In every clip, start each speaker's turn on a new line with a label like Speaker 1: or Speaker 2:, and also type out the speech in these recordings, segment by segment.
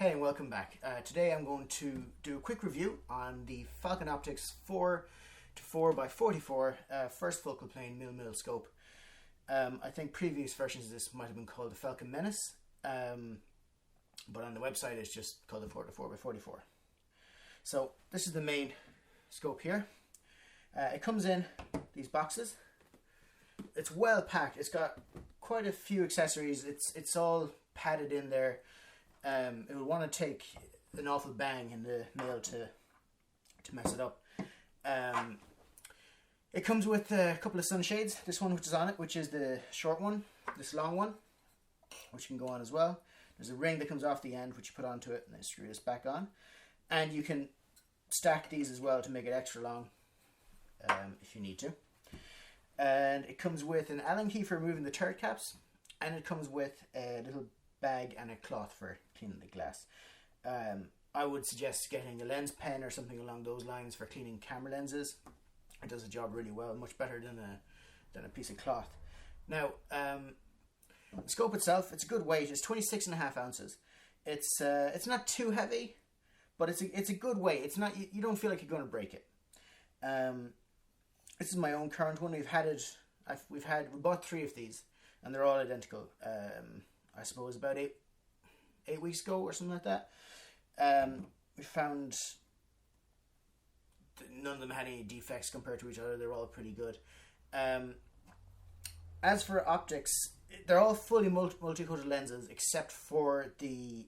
Speaker 1: Hey and welcome back. Today I'm going to do a quick review on the Falcon Optics 4 to 4x44 first focal plane mil scope. I think previous versions of this might have been called the Falcon Menace, but on the website it's just called the 4 to 4x44. So this is the main scope here. It comes in these boxes. It's well packed. It's got quite a few accessories. It's all padded in there. It will want to take an awful bang in the mail to mess it up. It comes with a couple of sunshades. This one which is on it, which is the short one, this long one, which can go on as well. There's a ring that comes off the end which you put onto it and then screw this back on. And you can stack these as well to make it extra long if you need to. And it comes with an Allen key for removing the turret caps, and it comes with a little bag and a cloth for cleaning the glass. I would suggest getting a lens pen or something along those lines for cleaning camera lenses. It does the job really well, much better than a piece of cloth. Now, the scope itself, it's a good weight. It's 26.5 ounces. It's not too heavy, but it's a good weight. It's not, you don't feel like you're going to break it. This is my own current one. We bought 3 of these, and they're all identical. I suppose about eight weeks ago or something like that. We found none of them had any defects compared to each other. They're all pretty good. As for optics, they're all fully multi-coated lenses except for the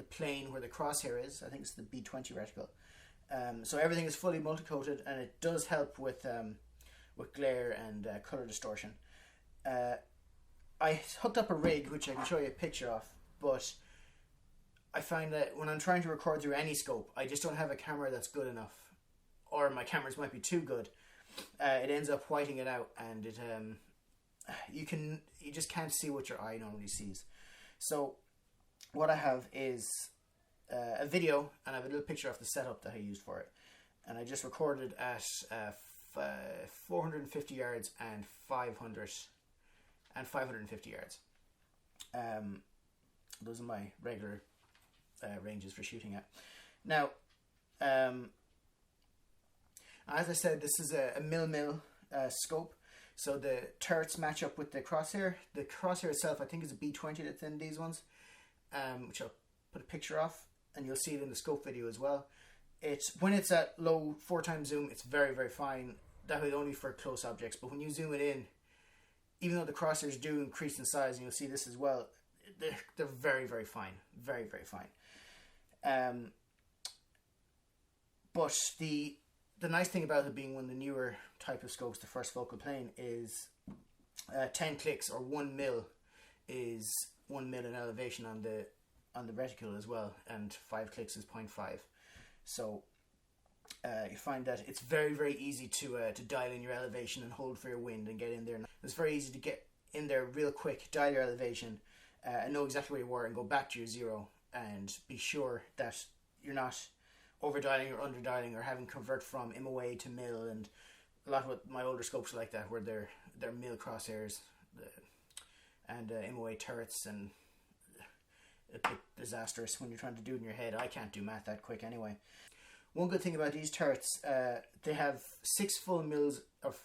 Speaker 1: plane where the crosshair is. I think it's the B20 reticle. So everything is fully multi-coated, and it does help with glare and color distortion. I hooked up a rig, which I can show you a picture of, but I find that when I'm trying to record through any scope, I just don't have a camera that's good enough, or my cameras might be too good. It ends up whiting it out, and you just can't see what your eye normally sees. So what I have is a video, and I have a little picture of the setup that I used for it, and I just recorded at 450 yards and 550 yards. Those are my regular ranges for shooting at. Now, as I said, this is a mil scope, so the turrets match up with the crosshair. The crosshair itself, I think, is a B20 that's in these ones, which I'll put a picture of, and you'll see it in the scope video as well. When it's at low 4x zoom, it's very, very fine. That is only for close objects, but when you zoom it in, even though the crosshairs do increase in size, and you'll see this as well, they're very, very fine. Very, very fine. But the nice thing about it being one of the newer type of scopes, the first focal plane, is 10 clicks or 1 mil is 1 mil in elevation on the reticle as well, and 5 clicks is 0.5. So you find that it's very, very easy to dial in your elevation and hold for your wind and get in there. It's very easy to get in there real quick, dial your elevation, and know exactly where you were and go back to your zero and be sure that you're not over dialing or under dialing or having convert from MOA to mil. And a lot of my older scopes are like that, where they're mil crosshairs and MOA turrets, and a bit disastrous when you're trying to do it in your head. I can't do math that quick anyway. One good thing about these turrets, they have 6 full mils of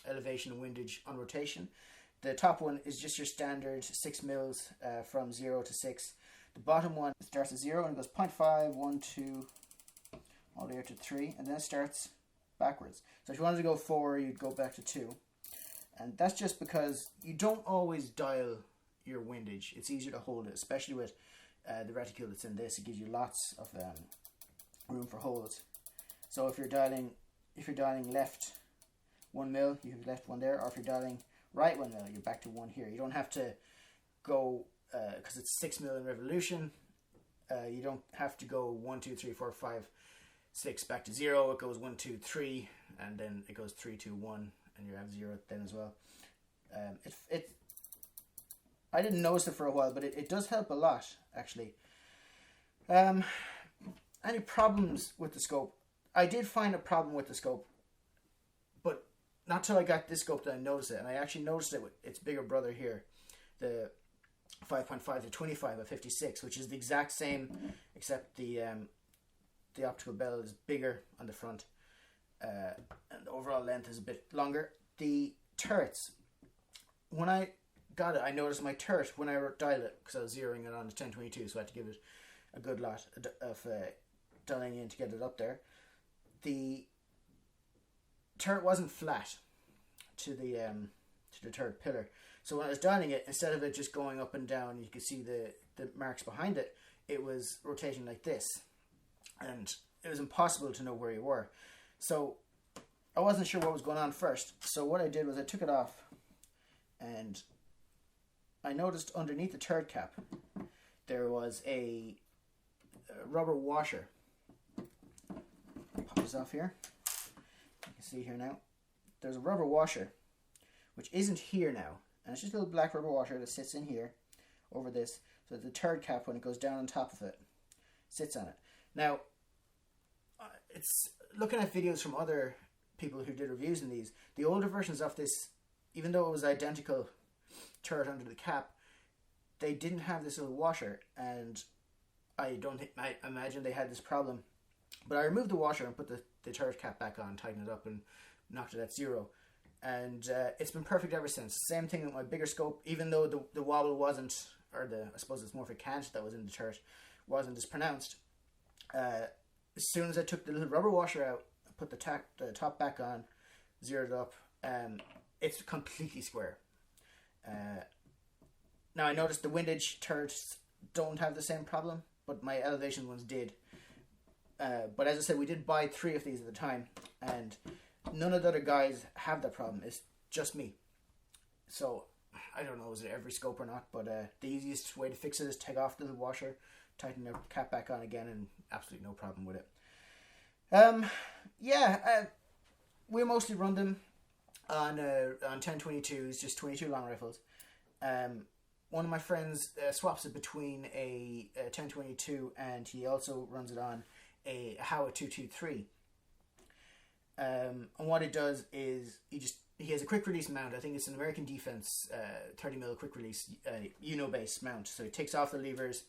Speaker 1: elevation and windage on rotation. The top one is just your standard 6 mils from 0 to 6. The bottom one starts at 0 and it goes 0.5, 1, 2, all the way up to 3, and then it starts backwards. So if you wanted to go 4, you'd go back to 2. And that's just because you don't always dial your windage. It's easier to hold it, especially with the reticule that's in this. It gives you lots of room for holes. So if you're dialing left 1 mil, you have left 1 there, or if you're dialing right 1 mil, you're back to 1 here. You don't have to go, because it's 6 mil in revolution, you don't have to go 1, 2, 3, 4, 5, 6 back to 0. It goes 1, 2, 3, and then it goes 3, 2, 1, and you have 0 then as well. I didn't notice it for a while, but it does help a lot, actually. Any problems with the scope? I did find a problem with the scope, but not till I got this scope that I noticed it, and I actually noticed it with its bigger brother here, the 5.5 to 25 at 56, which is the exact same, except the optical bevel is bigger on the front, and the overall length is a bit longer. The turrets, when I got it, I noticed my turret when I dialed it, because I was zeroing it on to 1022, so I had to give it a good lot of dialing in to get it up there. The turret wasn't flat to the turret pillar, so when I was dialing it, instead of it just going up and down, you could see the marks behind it, it was rotating like this, and it was impossible to know where you were. So I wasn't sure what was going on first. So what I did was I took it off, and I noticed underneath the turret cap there was a rubber washer. Pop this off here. You can see here now. There's a rubber washer, which isn't here now. And it's just a little black rubber washer that sits in here over this. So the turret cap, when it goes down on top of it, sits on it. Now, it's looking at videos from other people who did reviews in these. The older versions of this, even though it was identical turret under the cap, they didn't have this little washer, and I imagine they had this problem. But I removed the washer and put the turret cap back on, tightened it up, and knocked it at 0. And it's been perfect ever since. Same thing with my bigger scope, even though the wobble wasn't, or I suppose it's more of a cant that was in the turret, wasn't as pronounced. As soon as I took the little rubber washer out, put the top back on, zeroed it up, it's completely square. Now I noticed the windage turrets don't have the same problem, but my elevation ones did. But as I said, we did buy 3 of these at the time, and none of the other guys have that problem. It's just me. So I don't know, is it every scope or not, but the easiest way to fix it is take off the washer, tighten the cap back on again, and absolutely no problem with it. We mostly run them on 1022s, just 22 long rifles. One of my friends swaps it between a 1022, and he also runs it on a Howa 223. And what it does is he has a quick release mount. I think it's an American Defense 30mm quick release Uno-based mount. So he takes off the levers,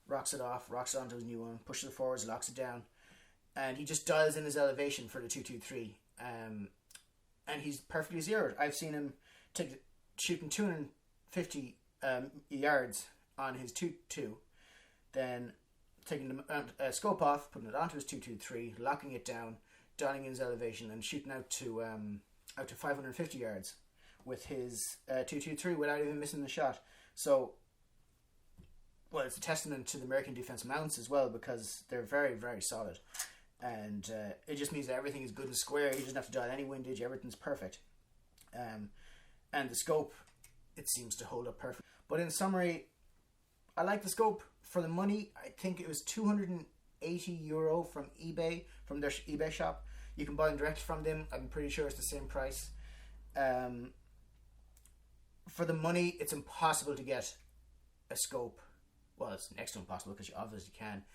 Speaker 1: rocks it onto his new one, pushes it forwards, locks it down, and he just dials in his elevation for the 223. And he's perfectly zeroed. I've seen him shooting 250 yards on his 2.2, then taking the scope off, putting it onto his 223, locking it down, dialing in his elevation, and shooting out to 550 yards with his 223 without even missing the shot. So, well, it's a testament to the American Defense mounts as well, because they're very, very solid. And it just means that everything is good and square. You doesn't have to dial any windage. Everything's perfect. And the scope, it seems to hold up perfect. But in summary, I like the scope. For the money, I think it was €280 from eBay, from their eBay shop. You can buy them direct from them. I'm pretty sure it's the same price. For the money, it's impossible to get a scope. Well, it's next to impossible, because you obviously can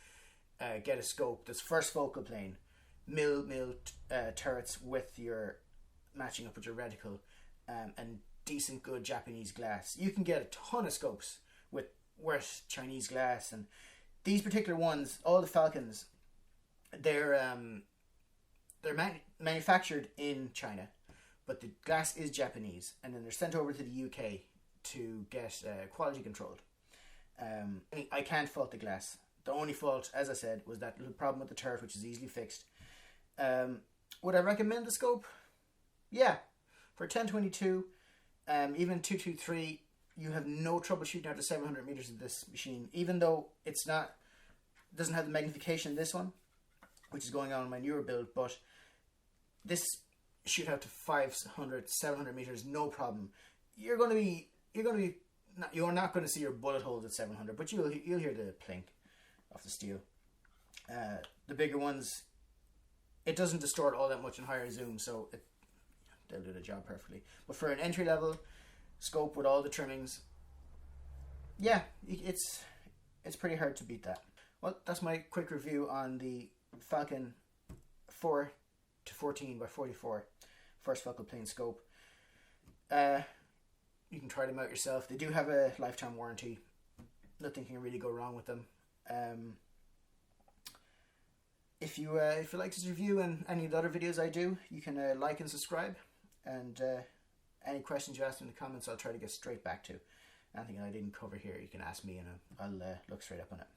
Speaker 1: get a scope that's first focal plane, mill turrets with your matching up with your reticle, and decent good Japanese glass. You can get a ton of scopes with worse Chinese glass, and these particular ones, all the Falcons, they're manufactured in China, but the glass is Japanese, and then they're sent over to the UK to get quality controlled. I can't fault the glass. The only fault, as I said, was that little problem with the turret, which is easily fixed. Would I recommend the scope? Yeah. For 1022, even 223, you have no trouble shooting out to 700 meters of this machine, even though doesn't have the magnification in this one, which is going on in my newer build, but this shoot out to 500, 700 meters, no problem. You're not going to see your bullet holes at 700, but you'll hear the plink of the steel. The bigger ones, it doesn't distort all that much in higher zoom, so they'll do the job perfectly. But for an entry level scope with all the trimmings, yeah, it's pretty hard to beat that. Well, that's my quick review on the Falcon 4 to 14 by 44 first focal plane scope. You can try them out yourself. They do have a lifetime warranty. Nothing can really go wrong with them. If you like this review and any of the other videos I do, you can like and subscribe. And any questions you ask in the comments, I'll try to get straight back to. Anything I didn't cover here, you can ask me, and I'll look straight up on it.